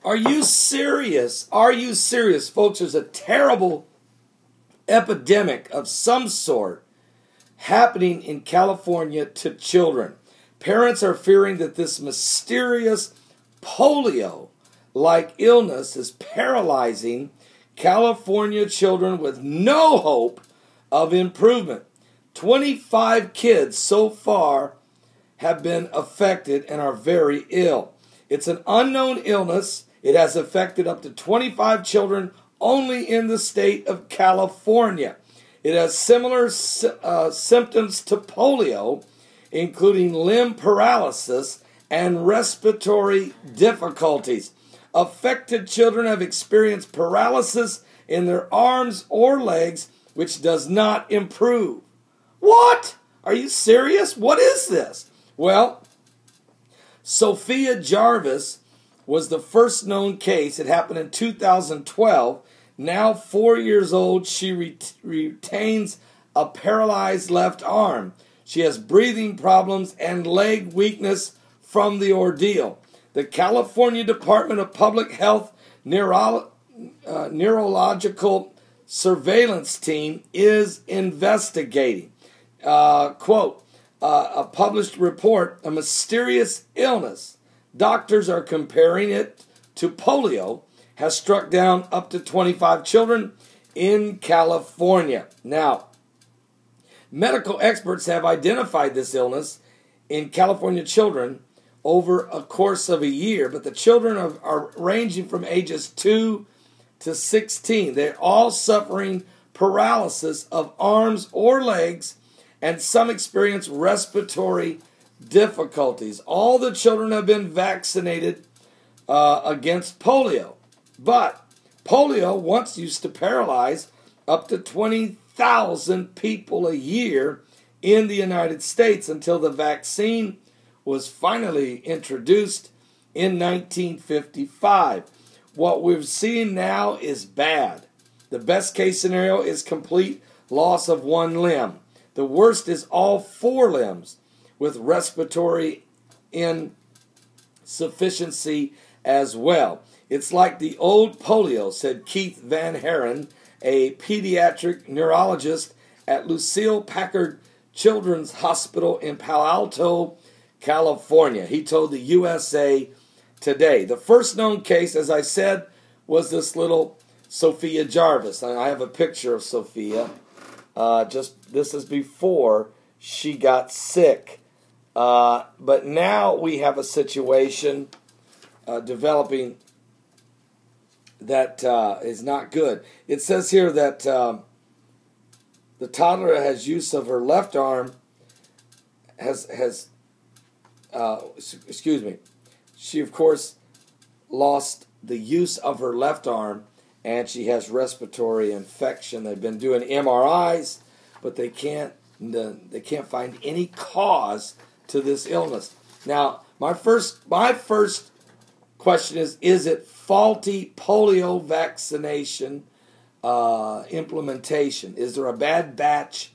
Are you serious? Are you serious, folks? There's a terrible epidemic of some sort happening in California to children. Parents are fearing that this mysterious polio-like illness is paralyzing California children with no hope of improvement. 25 kids so far have been affected and are very ill. It's an unknown illness. It has affected up to 25 children only in the state of California. It has similar symptoms to polio, including limb paralysis and respiratory difficulties. Affected children have experienced paralysis in their arms or legs, which does not improve. What? Are you serious? What is this? Well, Sophia Jarvis was the first known case. It happened in 2012. Now 4 years old, she retains a paralyzed left arm. She has breathing problems and leg weakness from the ordeal. The California Department of Public Health Neurological Surveillance Team is investigating. Quote, a published report, a mysterious illness. Doctors are comparing it to polio, has struck down up to 25 children in California. Now, medical experts have identified this illness in California children over a course of a year, but the children are ranging from ages 2 to 16. They're all suffering paralysis of arms or legs, and some experience respiratory difficulties. All the children have been vaccinated against polio. But polio once used to paralyze up to 20,000 people a year in the United States until the vaccine was finally introduced in 1955. What we're seeing now is bad. The best case scenario is complete loss of one limb. The worst is all four limbs with respiratory insufficiency as well. It's like the old polio, said Keith Van Haren, a pediatric neurologist at Lucille Packard Children's Hospital in Palo Alto, California. He told the USA Today. The first known case, as I said, was this little Sophia Jarvis. And I have a picture of Sophia. This is before she got sick. But now we have a situation developing that is not good. It says here that the toddler has use of her left arm, she of course lost the use of her left arm, and she has respiratory infection. They've been doing MRIs, but they can't find any cause to this illness. Now, my first question is it faulty polio vaccination implementation? Is there a bad batch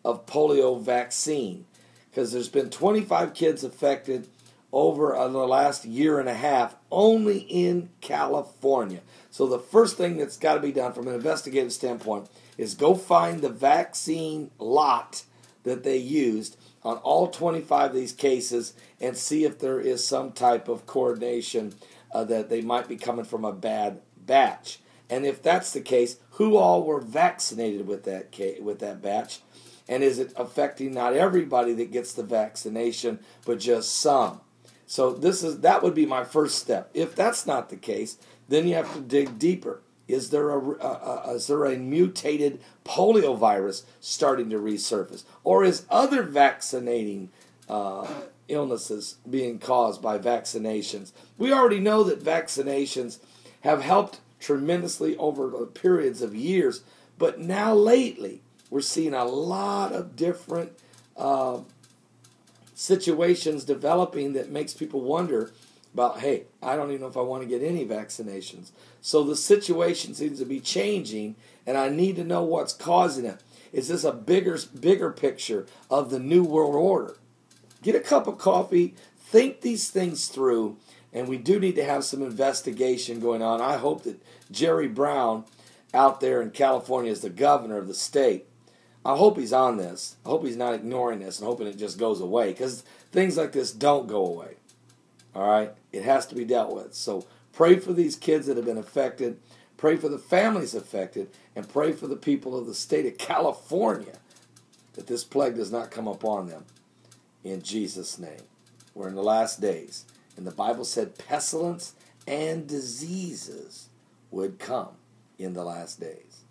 of polio vaccine? Because there's been 25 kids affected over the last year and a half only in California. So the first thing that's got to be done from an investigative standpoint is go find the vaccine lot that they used on all 25 of these cases and see if there is some type of coordination that they might be coming from a bad batch. And if that's the case, who all were vaccinated with that batch? And is it affecting not everybody that gets the vaccination, but just some? So that would be my first step. If that's not the case, then you have to dig deeper. Is there a mutated polio virus starting to resurface? Or is other vaccinating illnesses being caused by vaccinations? We already know that vaccinations have helped tremendously over periods of years, but now lately we're seeing a lot of different situations developing that makes people wonder about, hey, I don't even know if I want to get any vaccinations. So the situation seems to be changing, and I need to know what's causing it. Is this a bigger picture of the New World Order? Get a cup of coffee, think these things through, And we do need to have some investigation going on. I hope that Jerry Brown out there in California is the governor of the state. I hope he's on this. I hope he's not ignoring this and hoping it just goes away, because things like this don't go away. All right? It has to be dealt with. So pray for these kids that have been affected. Pray for the families affected. And pray for the people of the state of California that this plague does not come upon them. In Jesus' name. We're in the last days. And the Bible said pestilence and diseases would come in the last days.